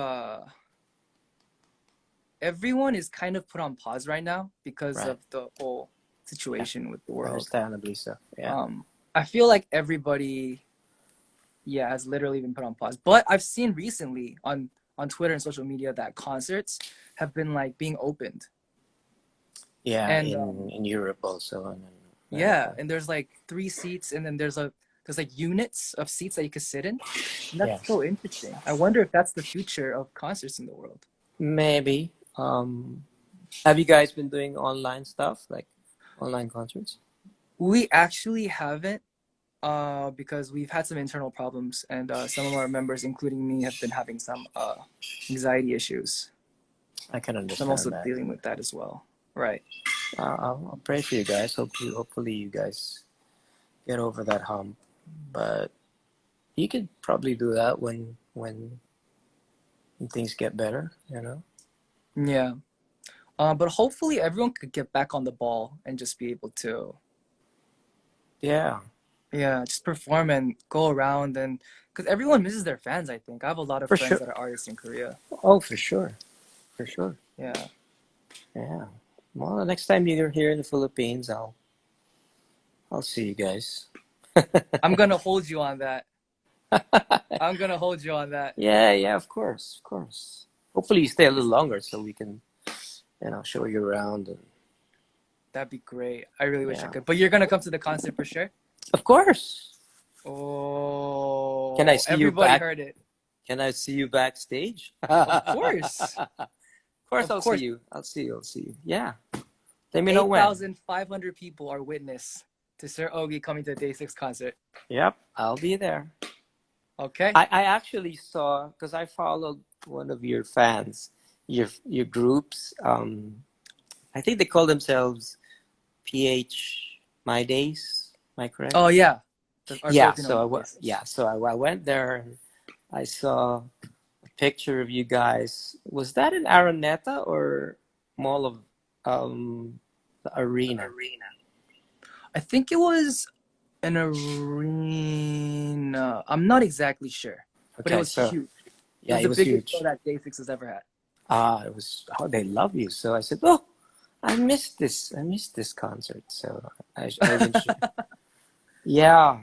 everyone is kind of put on pause right now because Right. of the whole Yeah. situation with the world. Understandably so. Yeah. I feel like everybody, yeah, has literally been put on pause. But I've seen recently on Twitter and social media that concerts have been like being opened, Yeah. and In Europe also, and in yeah, America. and there's like 3 seats, and then there's like units of seats that you could sit in, and that's Yeah. so interesting. I wonder if that's the future of concerts in the world. Maybe. Have you guys been doing online stuff like online concerts? We actually haven't, because we've had some internal problems, and some of our members, including me, have been having some anxiety issues. I can So I'm also understand that. dealing with that as well. Right. I'll pray for you guys. Hopefully you guys get over that hump. But you could probably do that when things get better. You know. Yeah. But hopefully everyone could get back on the ball and just be able to, Yeah. yeah, just perform and go around, and because everyone misses their fans. I think I have a lot of For friends sure. that are artists in Korea. Oh, for sure. For sure. Yeah. Yeah. Well, the next time you're here in the Philippines, I'll see you guys. I'm gonna hold you on that. I'm gonna hold you on that. Yeah. Yeah. Of course. Of course. Hopefully you stay a little longer so we can, show you around and That'd be great. I really wish I yeah. could. But you're gonna come to the concert for sure. Of course. Can I Oh, see you everybody back? heard it. Can I see you backstage? Of course. Of course, Of I'll see course. you. I'll see you. I'll see you. Yeah. Let me know when. 8,500 people are witness to Sir Ogi coming to the Day 6 concert. Yep, I'll be there. Okay? I actually saw because I followed one of your fans, your groups. I think they call themselves PH My Days. Am I correct? Oh, yeah. Our Yeah. Filipino So Mondays. I went there and I saw a picture of you guys. Was that in Araneta or Mall of the Arena? I think it was an arena. I'm not exactly sure, but it Okay, was so huge. It yeah, was it the was biggest show huge. that Day 6 has ever had. It was they love you. So I said, oh, I missed this. I missed this concert. So I eventually, yeah.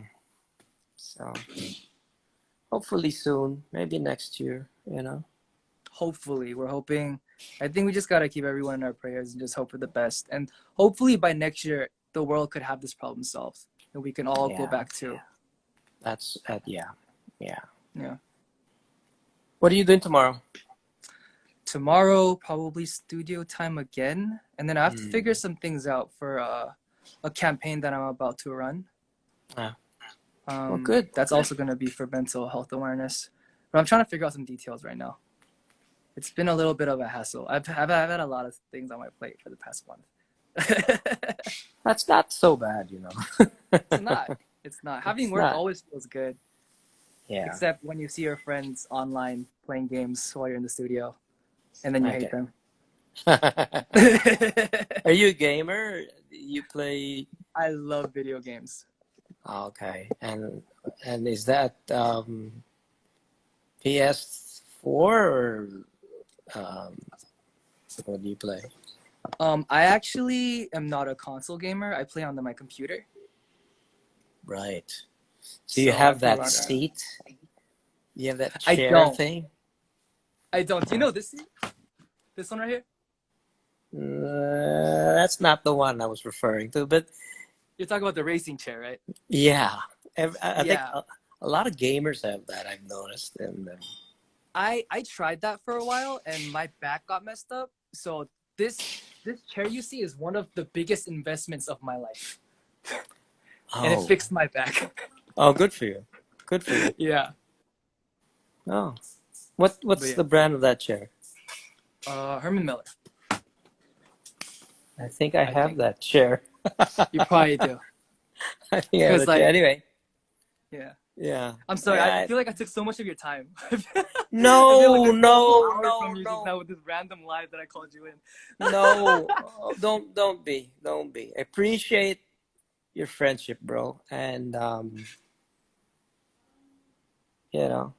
So hopefully soon, maybe next year. Hopefully, we're hoping. I think we just got to keep everyone in our prayers and just hope for the best. And hopefully by next year, the world could have this problem solved and we can all go Yeah, back to, that's yeah, yeah. yeah. What are you doing tomorrow? Tomorrow, probably studio time again. And then I have to Hmm. figure some things out for a campaign that I'm about to run. Ah, Well, good. That's also going to be for mental health awareness. But I'm trying to figure out some details right now. It's been a little bit of a hassle. I've had a lot of things on my plate for the past month. That's not so bad, you know. It's not. It's not. Having It's work not. always feels good, Yeah. except when you see your friends online playing games while you're in the studio, and then you hate Okay. them. Are you a gamer? You play? I love video games. Okay. And is that PS4 or what do you play? I actually am not a console gamer. I play on my computer. Right. So you So I have play that on. seat? You have that I chair don't. thing? I don't. Do you know this seat? This one right here? That's not the one I was referring to, but You're talking about the racing chair, right? yeah, I think Yeah. a lot of gamers have that. I've noticed, and I tried that for a while and my back got messed up. So this chair you see is one of the biggest investments of my life. And it oh, fixed my back. oh, good for you, good for you. Yeah. Oh, But what's yeah. the brand of that chair? Herman Miller. I think I I have think that chair. you probably do. I think I have Because the chair. like, Anyway, yeah. yeah. I'm sorry. I I, feel like I took so much of your time. I feel like no, I stole a whole no, hour from no, you just no, now with this random lie that I called you in. no. Oh, don't be, don't be. I appreciate your friendship, bro, and you know.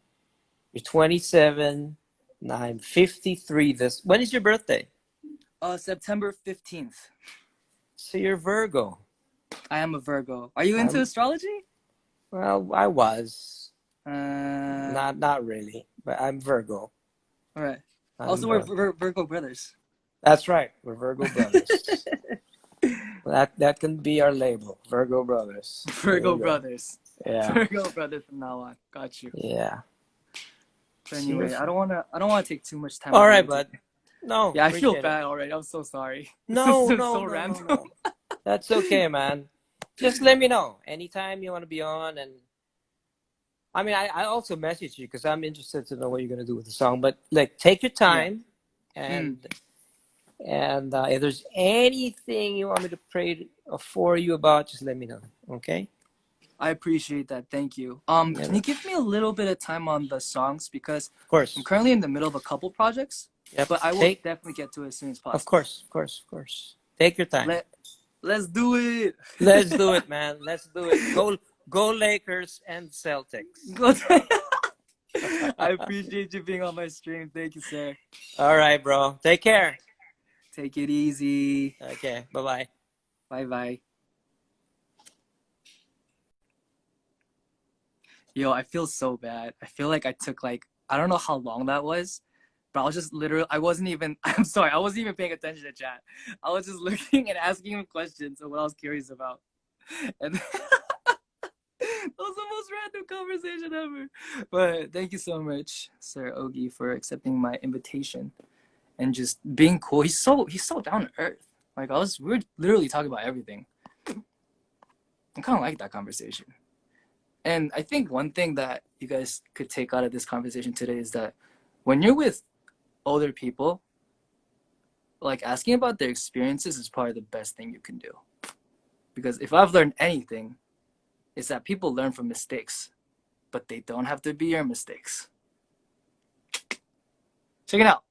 You're 27, and I'm 53. When is your birthday? September 15th. So you're Virgo. I am a Virgo. Are you into I'm astrology? well, I was All not really, but I'm Virgo. right. I'm Also, we're Virgo. Virgo brothers. That's right. We're Virgo brothers. That can be our label, Virgo brothers. There Virgo you go. brothers. Yeah, Virgo brothers from now on. Got you. yeah. But See, we're anyway, I don't wanna take too much time all out of right, your day. bud. No, Yeah, I feel appreciate it. bad already. I'm so sorry. This is No, just no, so no, no, random. no. That's okay, man. Just let me know anytime you want to be on, and I mean, I also message you because I'm interested to know what you're gonna do with the song. But like, take your Yeah. time, and if there's anything you want me to pray for you about, just let me know. Okay? I appreciate that. Thank you. Yeah, Can you give me a little bit of time on the songs because of I'm course. currently in the middle of a couple projects, Yep. but I will definitely get to it as soon as Of possible. course, of course, of course. Take your time. Let's do it. Let's do it, man. Let's do it. Go Lakers and Celtics. I appreciate you being on my stream. Thank you, sir. All right, bro. Take care. Take it easy. Okay. Bye-bye. Bye bye. Yo, I feel so bad. I feel like I took like I don't know how long that was, but I was just literally I wasn't even I'm sorry, I wasn't even paying attention to chat. I was just looking and asking him questions of what I was curious about. And that was the most random conversation ever. But thank you so much, Sir Ogi, for accepting my invitation and just being cool. He's so down to earth. Like we were literally talking about everything. I kind of like that conversation. And I think one thing that you guys could take out of this conversation today is that when you're with older people, like asking about their experiences is probably the best thing you can do. Because if I've learned anything, it's that people learn from mistakes, but they don't have to be your mistakes. Check it out.